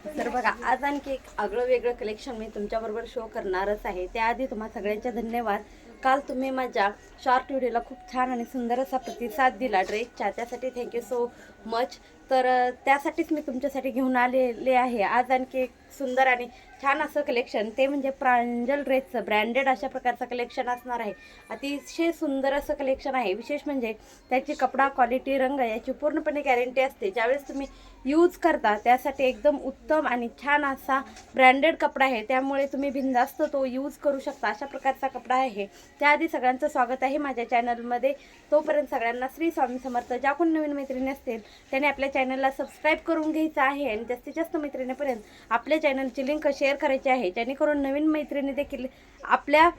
तर बघा, आज आणखी एक आगळं वेगळं कलेक्शन मी तुमच्याबरोबर शो करणारच आहे. त्याआधी तुम्हा सगळ्यांच्या धन्यवाद. काल तुम्ही माझ्या शॉर्ट व्हिडिओला खूप छान आणि सुंदर असा प्रतिसाद दिला ड्रेसच्या, त्यासाठी थँक्यू सो मच. तर त्यासाठीच मी तुमच्यासाठी घेऊन आलेले आहे आज आणखी एक सुंदर आणि छान असं कलेक्शन. ते म्हणजे प्रांजल ड्रेसचं ब्रँडेड अशा प्रकारचं कलेक्शन असणार आहे. अतिशय सुंदर असं कलेक्शन आहे. विशेष म्हणजे त्याची कपडा क्वालिटी, रंग याची पूर्णपणे गॅरंटी असते. ज्यावेळेस तुम्ही यूज करता त्यासाठी एकदम उत्तम आणि छान असा ब्रँडेड कपडा आहे. त्यामुळे तुम्ही बिनधास्त तो यूज करू शकता, अशा प्रकारचा कपडा आहे. त्याआधी सगळ्यांचं स्वागत आहे माझ्या चॅनलमध्ये. तोपर्यंत सगळ्यांना श्री स्वामी समर्थ. ज्या कोणी नवीन मैत्रिणी असतील त्याने आपल्या चॅनलला सबस्क्राईब करून घ्यायचं आहे आणि जास्तीत जास्त मैत्रिणीपर्यंत आपल्या चॅनलची लिंक शेअर करायची आहे, जेणेकरून नवीन मैत्रिणी देखील आपल्या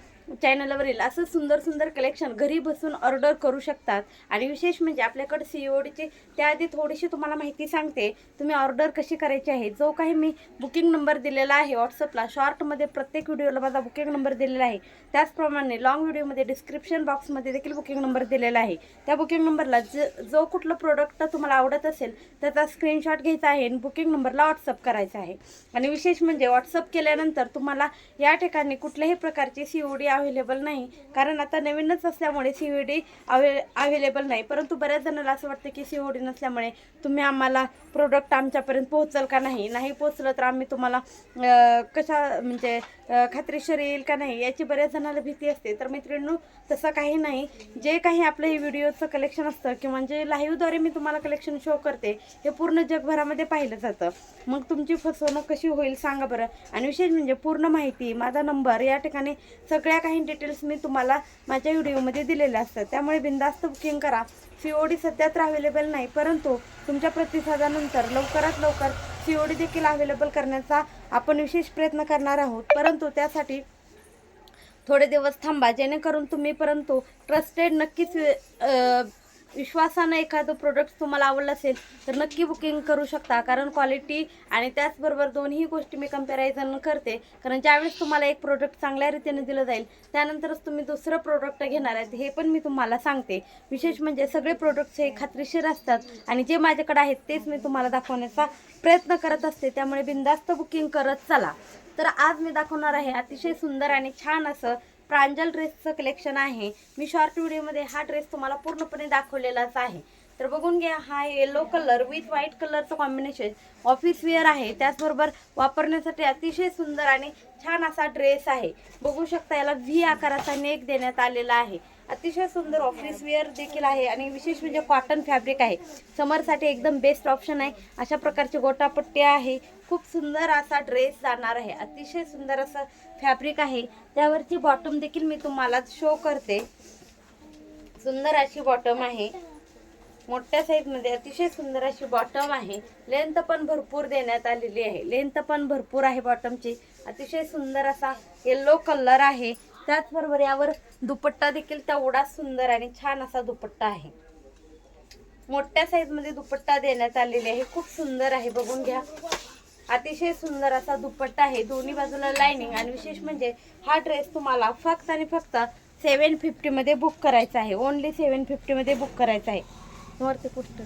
चॅनलवरील असं सुंदर सुंदर कलेक्शन घरी बसून ऑर्डर करू शकतात. आणि विशेष म्हणजे आपल्याकडे CODची त्याआधी थोडीशी तुम्हाला माहिती सांगते, तुम्ही ऑर्डर कशी करायची आहे. जो काही मी बुकिंग नंबर दिलेला आहे व्हॉट्सअपला, शॉर्टमध्ये प्रत्येक व्हिडिओला माझा बुकिंग नंबर दिलेला आहे, त्याचप्रमाणे लॉंग व्हिडिओमध्ये डिस्क्रिप्शन बॉक्समध्ये देखील बुकिंग नंबर दिलेला आहे. त्या बुकिंग नंबरला जो कुठलं प्रोडक्ट तुम्हाला आवडत असेल त्याचा स्क्रीनशॉट घ्यायचा आहे आणि बुकिंग नंबरला व्हॉट्सअप करायचा आहे. आणि विशेष म्हणजे व्हॉट्सअप केल्यानंतर तुम्हाला या ठिकाणी कुठल्याही प्रकारची COD अवेलेबल नाही, कारण आता नवीनच असल्यामुळे COD अवेलेबल नाही. परंतु बऱ्याच जणांना असं वाटतं की COD नसल्यामुळे तुम्ही आम्हाला प्रोडक्ट आमच्यापर्यंत पोहोचल का नाही पोहोचलं तर आम्ही तुम्हाला कशा म्हणजे खात्रीशीर येईल का नाही याची बऱ्याच जणांना भीती असते. तर मित्रांनो, तसं काही नाही. जे काही आपलं हे व्हिडिओचं कलेक्शन असतं किंवा जे लाईव्हद्वारे मी तुम्हाला कलेक्शन शो करते हे पूर्ण जगभरामध्ये पाहिलं जातं. मग तुमची फसवणूक कशी होईल सांगा बरं. आणि विशेष म्हणजे पूर्ण माहिती, माझा नंबर, या ठिकाणी सगळ्या काही डिटेल्स मी तुम्हाला माझ्या व्हिडिओमध्ये दिलेल्या असतात. त्यामुळे बिनधास्त बुकिंग करा. COD सध्या तर अवेलेबल नाही, परंतु तुमच्या प्रतिसादानंतर लवकरात लवकर COD देखील अवेलेबल करण्याचा आपण विशेष प्रयत्न करणार आहोत. परंतु त्यासाठी थोडे दिवस थांबा, जेणेकरून तुम्ही परंतु ट्रस्टेड नक्कीच विश्वासानं एखादं प्रोडक्ट तुम्हाला आवडलं असेल तर नक्की बुकिंग करू शकता. कारण क्वालिटी आणि त्याचबरोबर दोन्ही गोष्टी मी कंपॅरिझन करते. कारण ज्यावेळेस तुम्हाला एक प्रोडक्ट चांगल्या रीतीने दिलं जाईल त्यानंतरच तुम्ही दुसरं प्रोडक्ट घेणार आहेत, हे पण मी तुम्हाला सांगते. विशेष म्हणजे सगळे प्रोडक्ट्स हे खात्रीशीर असतात आणि जे माझ्याकडे आहेत तेच मी तुम्हाला दाखवण्याचा प्रयत्न करत असते. त्यामुळे बिनधास्त बुकिंग करत चला. तर आज मी दाखवणार आहे अतिशय सुंदर आणि छान असं प्रांजल ड्रेसचं कलेक्शन आहे. मी शॉर्ट व्हिडिओमध्ये हा ड्रेस तुम्हाला पूर्णपणे दाखवलेलाच आहे. तर बघून घ्या, हा येलो कलर विथ व्हाईट कलरचं कॉम्बिनेशन ऑफिस वेअर आहे. त्याचबरोबर वापरण्यासाठी अतिशय सुंदर आणि छान असा ड्रेस आहे. बघू शकता, याला V आकाराचा नेक देण्यात आलेला आहे. अतिशय सुंदर ऑफिस वेअर देखील आहे आणि विशेष म्हणजे कॉटन फॅब्रिक आहे. समरसाठी एकदम बेस्ट ऑप्शन आहे. अशा प्रकारची गोटापट्टी आहे. खूप सुंदर असा ड्रेस जाणार आहे. अतिशय सुंदर असं फॅब्रिक आहे. त्यावरची बॉटम देखील मी तुम्हाला शो करते. सुंदर अशी बॉटम आहे. मोठ्या साईजमध्ये अतिशय सुंदर अशी बॉटम आहे. लेंथ पण भरपूर देण्यात आलेली आहे. लेंथ पण भरपूर आहे बॉटमची. अतिशय सुंदर असा येलो कलर आहे. त्याचबरोबर यावर दुपट्टा देखील तेवढाच सुंदर आणि छान असा दुपट्टा आहे. मोठ्या साईजमध्ये दुपट्टा देण्यात आलेले आहे. खूप सुंदर आहे, बघून घ्या. अतिशय सुंदर असा दुपट्टा आहे. दोन्ही बाजूला लाइनिंग. आणि विशेष म्हणजे हा ड्रेस तुम्हाला फक्त आणि फक्त 750 मध्ये बुक करायचा आहे. ओनली 750 मध्ये बुक करायचा आहे. वरती पुस्तक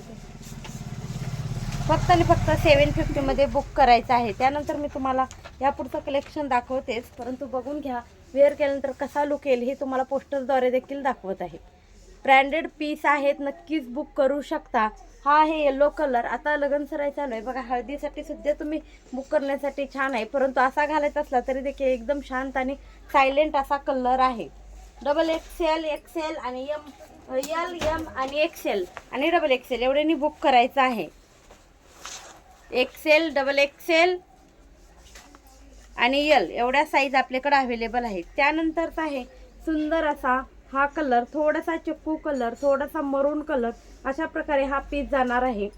फक्त आणि फक्त 750 मध्ये बुक करायचं आहे. त्यानंतर मी तुम्हाला यापुढचं कलेक्शन दाखवतेच, परंतु बघून घ्या वेअर केल्यानंतर कसा लुक येईल हे तुम्हाला पोस्टरद्वारे देखील दाखवत आहे. ब्रँडेड पीस आहेत, नक्कीच बुक करू शकता. हा आहे येलो कलर. आता लग्न सराई चालू आहे बघा, हळदीसाठी सुद्धा तुम्ही बुक करण्यासाठी छान आहे. परंतु असा घालायचा असला तरी देखील एकदम शांत आणि सायलेंट असा कलर आहे. XXL, XL आणि L, M आणि XL आणि XXL एवढ्यांनी बुक करायचं आहे. XL, XXL आणि L एवढ्या साईज आपल्याकडे अवेलेबल आहेत. त्यानंतरचा आहे सुंदर असा हा कलर, थोडासा चक्कू कलर, थोडासा मरून कलर, अशा प्रकारे हा पीस जाणार आहे.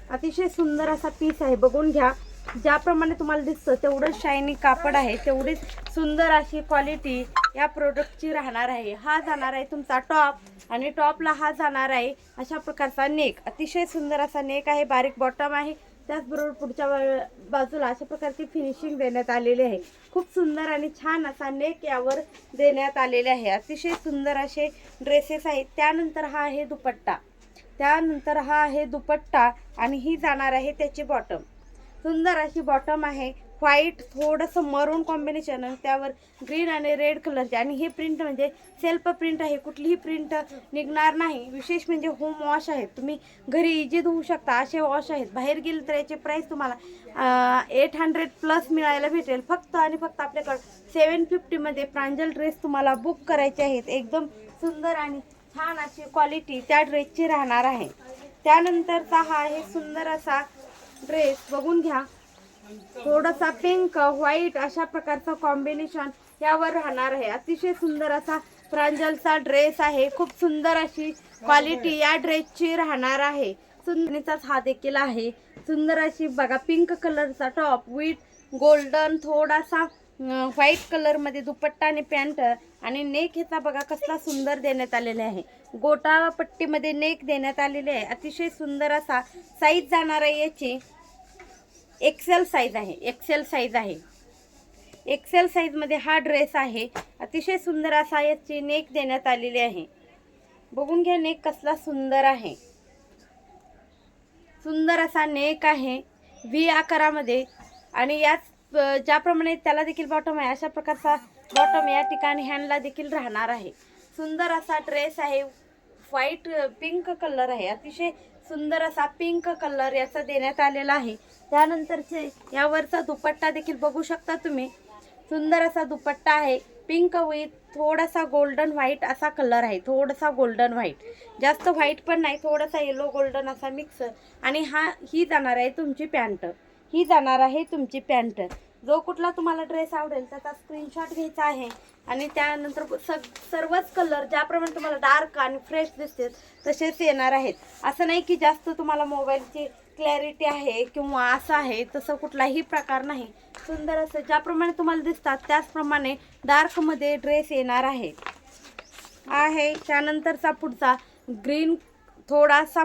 अतिशय सुंदर असा पीस आहे. बघून घ्या, ज्याप्रमाणे तुम्हाला दिसतं तेवढंच शायनी कापड आहे, तेवढीच सुंदर अशी क्वालिटी या प्रोडक्टची राहणार आहे. हा जाणार आहे तुमचा टॉप आणि टॉपला हा जाणार आहे अशा प्रकारचा नेक. अतिशय सुंदर असा नेक आहे. बारीक बॉटम आहे. त्याचबरोबर पुढच्या बाजूला अशा प्रकारची फिनिशिंग देण्यात आलेली आहे. खूप सुंदर आणि छान असा नेक यावर देण्यात आलेले आहे. अतिशय सुंदर असे ड्रेसेस आहेत. त्यानंतर हा आहे दुपट्टा. त्यानंतर हा आहे दुपट्टा आणि ही जाणार आहे त्याची बॉटम. सुंदर अशी बॉटम आहे, व्हाईट थोडंसं मरून कॉम्बिनेशन आणि त्यावर ग्रीन आणि रेड कलरचे. आणि हे प्रिंट म्हणजे सेल्फ प्रिंट आहे, कुठलीही प्रिंट निघणार नाही. विशेष म्हणजे होम वॉश आहेत, तुम्ही घरी इजी धुवू शकता असे वॉश आहेत. बाहेर गेले तर याचे प्राईस तुम्हाला 800+ मिळायला भेटेल. फक्त आणि फक्त आपल्याकडं 750मध्ये प्रांजल ड्रेस तुम्हाला बुक करायचे आहेत. एकदम सुंदर आणि छान अशी क्वालिटी त्या ड्रेसची राहणार आहे. त्यानंतरचा हा आहे सुंदर असा ड्रेस, बघून घ्या. थोडासा पिंक व्हाईट अशा प्रकारचं कॉम्बिनेशन यावर राहणार आहे. अतिशय सुंदर असा प्रांजलचा ड्रेस आहे. खूप सुंदर अशी क्वालिटी या ड्रेसची राहणार आहे. सुंदरचाच हा देखील आहे. सुंदर अशी बघा पिंक कलरचा टॉप विथ गोल्डन थोडासा व्हाईट कलरमध्ये दुपट्टा आणि पॅन्ट. आणि नेक ह्याचा बघा कसला सुंदर देण्यात आलेला आहे. गोटा पट्टीमध्ये नेक देण्यात आलेले आहे. अतिशय सुंदर असा साईज जाणार आहे याची एक्सेल साईज आहे. एक्सेल साईज आहे. एक्सेल साईजमध्ये हा ड्रेस आहे. अतिशय सुंदर असा याची नेक देण्यात आलेली आहे. बघून घ्या नेक कसला सुंदर आहे. सुंदर असा नेक आहे व्ही आकारामध्ये. आणि याच ज्याप्रमाणे त्याला देखील बॉटम आहे अशा प्रकारचा बॉटम या ठिकाणी हँडला देखील राहणार आहे. सुंदर असा ड्रेस आहे. व्हाईट पिंक कलर आहे. अतिशय सुंदर असा पिंक कलर याचा देण्यात आलेला आहे. त्यानंतरचे यावरचा दुपट्टा देखील बघू शकता तुम्ही. सुंदर असा दुपट्टा आहे. पिंक विथ थोडासा गोल्डन व्हाईट असा कलर आहे. थोडासा गोल्डन व्हाईट, जास्त व्हाईट पण नाही, थोडासा येलो गोल्डन असा मिक्स. आणि ही जाणार आहे तुमची पॅन्ट. ही जाणार आहे तुमची पॅन्ट. जो कुठला तुम्हाला ड्रेस आवडेल त्याचा स्क्रीनशॉट घ्यायचा आहे. आणि त्यानंतर सर्वच कलर ज्याप्रमाणे तुम्हाला डार्क आणि फ्रेश दिसतील तसेच येणार आहेत. असं नाही की जास्त तुम्हाला मोबाईलची क्लॅरिटी आहे किंवा असं आहे, तसं कुठलाही प्रकार नाही. सुंदर असं ज्याप्रमाणे तुम्हाला दिसतात त्याचप्रमाणे डार्कमध्ये ड्रेस येणार आहे. त्यानंतरचा पुढचा ग्रीन थोडासा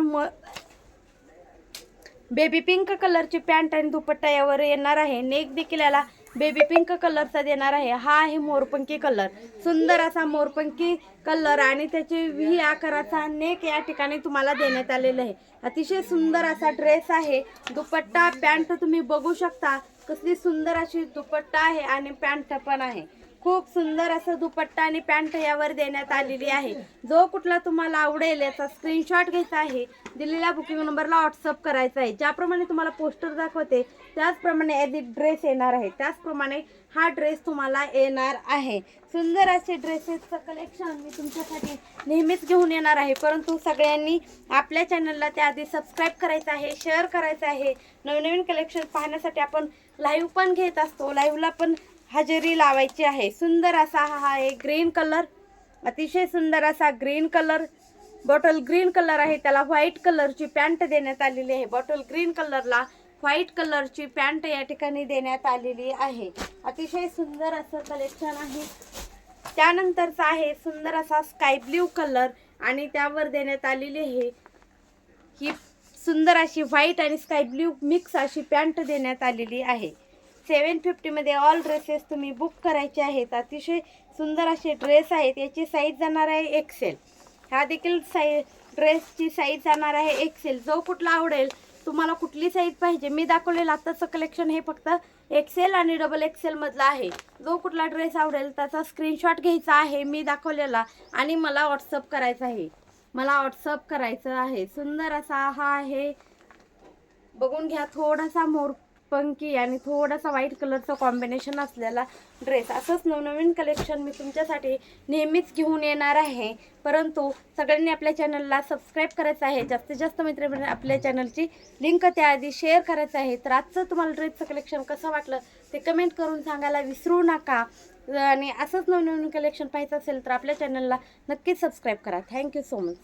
बेबी पिंक कलरची पॅन्ट आणि दुपट्टा यावर येणार आहे. नेक देखील याला बेबी पिंक कलरचा देणार आहे. हा आहे मोरपंखी कलर. सुंदर असा मोरपंखी कलर आणि त्याचे व्ही आकाराचा नेक या ठिकाणी तुम्हाला देण्यात आलेला आहे. अतिशय सुंदर असा ड्रेस आहे. दुपट्टा पॅन्ट तुम्ही बघू शकता कसली सुंदर अशी दुपट्टा आहे आणि पॅन्ट पण आहे. खूप सुंदर असं दुपट्टा आणि पॅन्ट यावर देण्यात आलेली आहे. जो कुठला तुम्हाला आवडेल याचा स्क्रीनशॉट घ्यायचा आहे. दिलेल्या बुकिंग नंबरला व्हॉट्सअप करायचा आहे. ज्याप्रमाणे तुम्हाला पोस्टर दाखवते त्याचप्रमाणे यादी ड्रेस येणार आहे. त्याचप्रमाणे हा ड्रेस तुम्हाला येणार आहे. सुंदर असे ड्रेसेसचं कलेक्शन मी तुमच्यासाठी नेहमीच घेऊन येणार आहे. परंतु सगळ्यांनी आपल्या चॅनलला त्याआधी सबस्क्राईब करायचं आहे, शेअर करायचं आहे. नवनवीन कलेक्शन पाहण्यासाठी आपण लाईव्ह पण घेत असतो. लाईव्हला पण हजेरी लावायची आहे. सुंदर असा हा आहे ग्रीन कलर. अतिशय सुंदर असा green colour, bottle green colour आहे. त्याला व्हाईट कलरची पॅन्ट देण्यात आलेली आहे. बॉटल ग्रीन कलरला व्हाईट कलरची पॅन्ट या ठिकाणी देण्यात आलेली आहे. अतिशय सुंदर असं कलेक्शन आहे. त्यानंतरचा आहे सुंदर असा स्काय ब्ल्यू कलर आणि त्यावर देण्यात आलेली आहे ही सुंदर अशी व्हाईट आणि स्काय ब्ल्यू मिक्स अशी पॅन्ट देण्यात आलेली आहे. 750मध्ये ऑल ड्रेसेस तुम्ही बुक करायचे आहेत. अतिशय सुंदर असे ड्रेस आहेत. याची साईज जाणार आहे एक्सेल. हा देखील ड्रेसची साईज जाणार आहे एक्सेल. जो कुठला आवडेल तुम्हाला कुठली साईज पाहिजे, मी दाखवलेलं आत्ताचं कलेक्शन हे फक्त एक्सेल आणि डबल एक्सेल मधला आहे. जो कुठला ड्रेस आवडेल त्याचा स्क्रीनशॉट घ्यायचा आहे मी दाखवलेला आणि मला व्हॉट्सअप करायचा आहे. करायचं आहे. सुंदर असा हा आहे. बघून घ्या. थोडासा मोरपंखी आणि थोडासा व्हाईट कलरचं कॉम्बिनेशन असलेला ड्रेस. असंच नवनवीन कलेक्शन मी तुमच्यासाठी नेहमीच घेऊन येणार आहे. परंतु सगळ्यांनी आपल्या चॅनलला सबस्क्राईब करायचं आहे. जास्तीत जास्त मित्रांनी आपल्या चॅनलची लिंक त्याआधी शेअर करायचं आहे. तर आजचं तुम्हाला ड्रेसचं कलेक्शन कसं वाटलं ते कमेंट करून सांगायला विसरू नका. आणि असंच नवनवीन कलेक्शन पाहायचं असेल तर आपल्या चॅनलला नक्कीच सबस्क्राईब करा. Thank you so much.